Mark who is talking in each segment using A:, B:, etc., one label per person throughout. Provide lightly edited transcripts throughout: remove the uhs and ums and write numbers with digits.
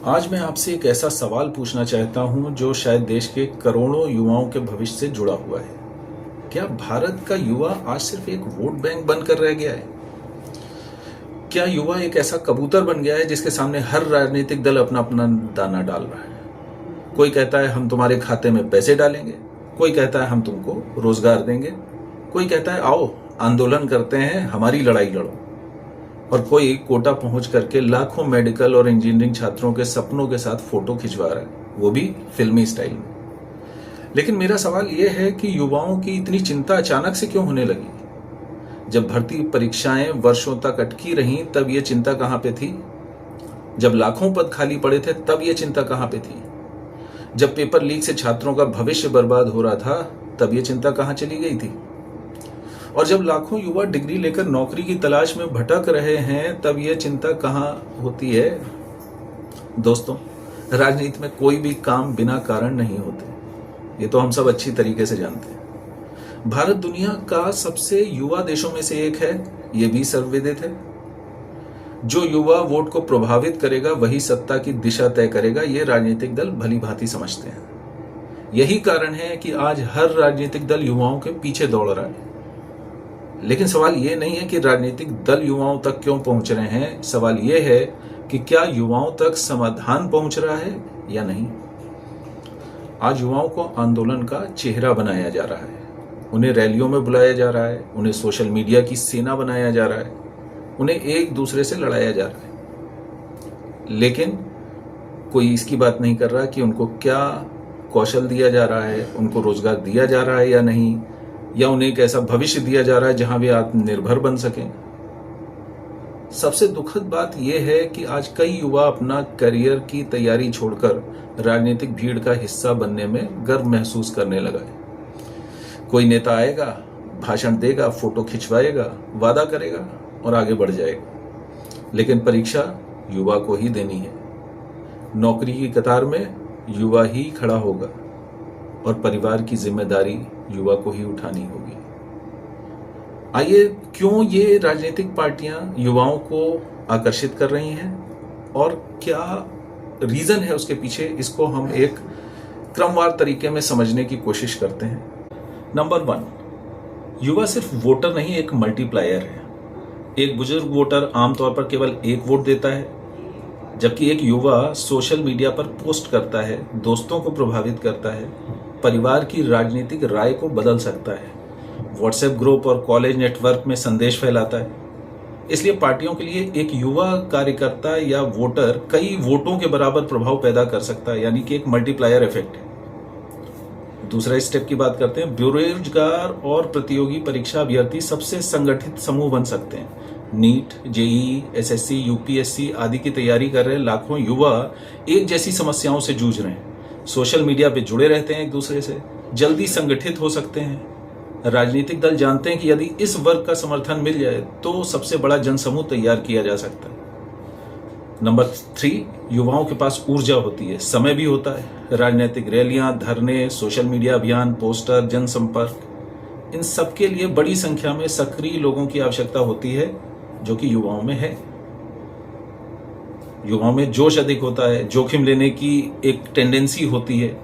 A: आज मैं आपसे एक ऐसा सवाल पूछना चाहता हूं जो शायद देश के करोड़ों युवाओं के भविष्य से जुड़ा हुआ है। क्या भारत का युवा आज सिर्फ एक वोट बैंक बनकर रह गया है? क्या युवा एक ऐसा कबूतर बन गया है जिसके सामने हर राजनीतिक दल अपना अपना दाना डाल रहा है? कोई कहता है हम तुम्हारे खाते में पैसे डालेंगे, कोई कहता है हम तुमको रोजगार देंगे, कोई कहता है आओ आंदोलन करते हैं, हमारी लड़ाई लड़ो, और कोई कोटा पहुंच करके लाखों मेडिकल और इंजीनियरिंग छात्रों के सपनों के साथ फोटो खिंचवा रहा है, वो भी फिल्मी स्टाइल में। लेकिन मेरा सवाल यह है कि युवाओं की इतनी चिंता अचानक से क्यों होने लगी? जब भर्ती परीक्षाएं वर्षों तक अटकी रहीं तब यह चिंता कहां पे थी? जब लाखों पद खाली पड़े थे तब यह चिंता कहां पे थी? जब पेपर लीक से छात्रों का भविष्य बर्बाद हो रहा था तब यह चिंता कहां चली गई थी? और जब लाखों युवा डिग्री लेकर नौकरी की तलाश में भटक रहे हैं तब यह चिंता कहां होती है? दोस्तों, राजनीति में कोई भी काम बिना कारण नहीं होते, ये तो हम सब अच्छी तरीके से जानते हैं। भारत दुनिया का सबसे युवा देशों में से एक है, यह भी सर्वविदित है। जो युवा वोट को प्रभावित करेगा वही सत्ता की दिशा तय करेगा, यह राजनीतिक दल भली भांति समझते हैं। यही कारण है कि आज हर राजनीतिक दल युवाओं के पीछे दौड़ रहा है। लेकिन सवाल यह नहीं है कि राजनीतिक दल युवाओं तक क्यों पहुंच रहे हैं, सवाल यह है कि क्या युवाओं तक समाधान पहुंच रहा है या नहीं। आज युवाओं को आंदोलन का चेहरा बनाया जा रहा है, उन्हें रैलियों में बुलाया जा रहा है, उन्हें सोशल मीडिया की सेना बनाया जा रहा है, उन्हें एक दूसरे से लड़ाया जा रहा है। लेकिन कोई इसकी बात नहीं कर रहा कि उनको क्या कौशल दिया जा रहा है, उनको रोजगार दिया जा रहा है या नहीं, या उन्हें एक ऐसा भविष्य दिया जा रहा है जहां वे आत्मनिर्भर बन सकें। सबसे दुखद बात यह है कि आज कई युवा अपना करियर की तैयारी छोड़कर राजनीतिक भीड़ का हिस्सा बनने में गर्व महसूस करने लगा है। कोई नेता आएगा, भाषण देगा, फोटो खिंचवाएगा, वादा करेगा और आगे बढ़ जाएगा, लेकिन परीक्षा युवा को ही देनी है। नौकरी की कतार में युवा ही खड़ा होगा और परिवार की जिम्मेदारी युवा को ही उठानी होगी। आइए, क्यों ये राजनीतिक पार्टियां युवाओं को आकर्षित कर रही हैं और क्या रीजन है उसके पीछे, इसको हम एक क्रमवार तरीके में समझने की कोशिश करते हैं। नंबर 1, युवा सिर्फ वोटर नहीं, एक मल्टीप्लायर है। एक बुजुर्ग वोटर आमतौर पर केवल एक वोट देता है, जबकि एक युवा सोशल मीडिया पर पोस्ट करता है, दोस्तों को प्रभावित करता है, परिवार की राजनीतिक राय को बदल सकता है, व्हाट्सएप ग्रुप और कॉलेज नेटवर्क में संदेश फैलाता है। इसलिए पार्टियों के लिए एक युवा कार्यकर्ता या वोटर कई वोटों के बराबर प्रभाव पैदा कर सकता है, यानी कि एक मल्टीप्लायर इफेक्ट है। दूसरा स्टेप की बात करते हैं। बेरोजगार और प्रतियोगी परीक्षा अभ्यर्थी सबसे संगठित समूह बन सकते हैं। नीट, जेईई, एसएससी, यूपीएससी आदि की तैयारी कर रहे लाखों युवा एक जैसी समस्याओं से जूझ रहे हैं। सोशल मीडिया पे जुड़े रहते हैं एक दूसरे से, जल्दी संगठित हो सकते हैं। राजनीतिक दल जानते हैं कि यदि इस वर्ग का समर्थन मिल जाए तो सबसे बड़ा जनसमूह तैयार किया जा सकता है। नंबर 3, युवाओं के पास ऊर्जा होती है, समय भी होता है। राजनीतिक रैलियां, धरने, सोशल मीडिया अभियान, पोस्टर, जनसंपर्क, इन सब के लिए बड़ी संख्या में सक्रिय लोगों की आवश्यकता होती है, जो कि युवाओं में है। युवाओं में जोश अधिक होता है, जोखिम लेने की एक टेंडेंसी होती है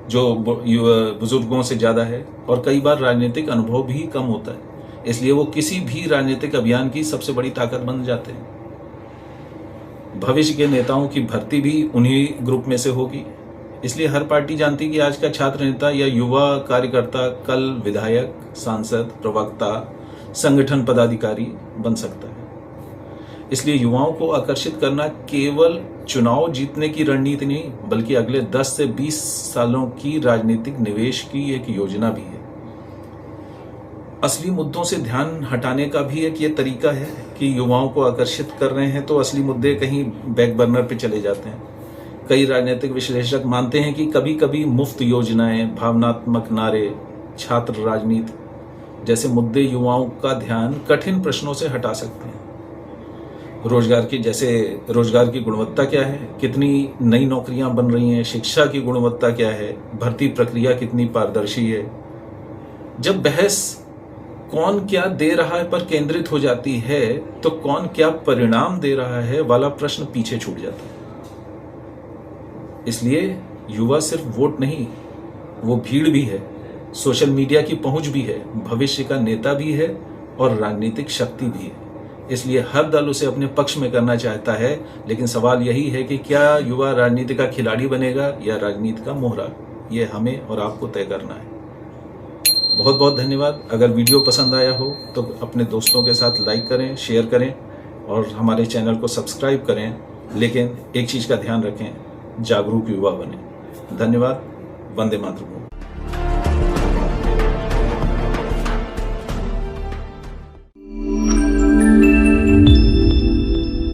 A: जो बुजुर्गों से ज्यादा है, और कई बार राजनीतिक अनुभव भी कम होता है, इसलिए वो किसी भी राजनीतिक अभियान की सबसे बड़ी ताकत बन जाते हैं। भविष्य के नेताओं की भर्ती भी उन्हीं ग्रुप में से होगी, इसलिए हर पार्टी जानती कि आज का छात्र नेता या युवा कार्यकर्ता कल विधायक, सांसद, प्रवक्ता, संगठन पदाधिकारी बन सकता है। इसलिए युवाओं को आकर्षित करना केवल चुनाव जीतने की रणनीति नहीं, बल्कि अगले 10 से 20 सालों की राजनीतिक निवेश की एक योजना भी है। असली मुद्दों से ध्यान हटाने का भी एक ये तरीका है कि युवाओं को आकर्षित कर रहे हैं तो असली मुद्दे कहीं बैक बर्नर पे चले जाते हैं। कई राजनीतिक विश्लेषक मानते हैं कि कभी कभी मुफ्त योजनाएं, भावनात्मक नारे, छात्र राजनीति जैसे मुद्दे युवाओं का ध्यान कठिन प्रश्नों से हटा सकते हैं। रोजगार की गुणवत्ता क्या है, कितनी नई नौकरियां बन रही हैं, शिक्षा की गुणवत्ता क्या है, भर्ती प्रक्रिया कितनी पारदर्शी है। जब बहस कौन क्या दे रहा है पर केंद्रित हो जाती है तो कौन क्या परिणाम दे रहा है वाला प्रश्न पीछे छूट जाता है। इसलिए युवा सिर्फ वोट नहीं, वो भीड़ भी है, सोशल मीडिया की पहुंच भी है, भविष्य का नेता भी है और राजनीतिक शक्ति भी है। इसलिए हर दल उसे अपने पक्ष में करना चाहता है, लेकिन सवाल यही है कि क्या युवा राजनीति का खिलाड़ी बनेगा या राजनीति का मोहरा। ये हमें और आपको तय करना है। बहुत बहुत धन्यवाद। अगर वीडियो पसंद आया हो तो अपने दोस्तों के साथ लाइक करें, शेयर करें और हमारे चैनल को सब्सक्राइब करें। लेकिन एक चीज़ का ध्यान रखें, जागरूक युवा बने। धन्यवाद। वंदे मातरम।